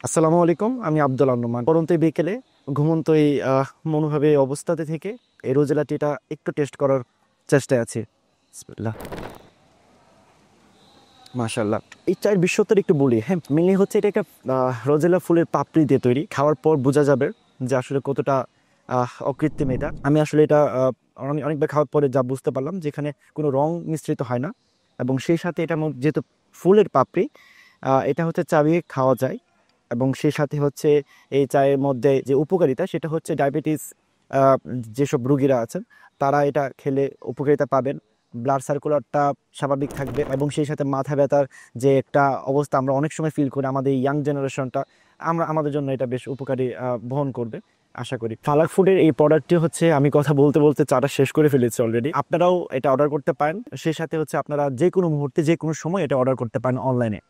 আসসালামু আলাইকুম, আমি আব্দুল আন্নুমান। পরন্ত এই বিকেলে ঘুমন্ত এই মনোভাবে অবস্থাতে থেকে এই রোজেলা টিটা একটু টেস্ট করার চেষ্টায় আছি। বিসমিল্লাহ, মাশাআল্লাহ। এই চায়ের বিশেষত্বটা একটু বলি। হ্যাঁ, মেনলি হচ্ছে এটা একটা রোজেলা ফুলের পাপড়ি দিয়ে তৈরি। খাওয়ার পর বোঝা যাবে যে আসলে কতটা অকৃত্রিম এটা। আমি আসলে এটা অনেকবার খাওয়ার পরে যা বুঝতে পারলাম যে এখানে কোনো রং মিশ্রিত হয় না, এবং সেই সাথে এটা যেহেতু ফুলের পাপড়ি, এটা হচ্ছে চাবিয়ে খাওয়া যায়। এবং সেই সাথে হচ্ছে এই চায়ের মধ্যে যে উপকারিতা সেটা হচ্ছে ডায়াবেটিস যেসব রুগীরা আছেন তারা এটা খেলে উপকারিতা পাবেন। ব্লাড সার্কুলারটা স্বাভাবিক থাকবে, এবং সেই সাথে মাথা ব্যথার যে একটা অবস্থা আমরা অনেক সময় ফিল করি, আমাদের ইয়াং জেনারেশনটা, আমাদের জন্য এটা বেশ উপকারী বহন করবে আশা করি। ফালাক ফুডের এই প্রোডাক্টটি হচ্ছে, আমি কথা বলতে বলতে চাটা শেষ করে ফেলেছি অলরেডি। আপনারাও এটা অর্ডার করতে পারেন। সেই সাথে হচ্ছে আপনারা যে কোনো মুহূর্তে যে কোনো সময় এটা অর্ডার করতে পারেন অনলাইনে।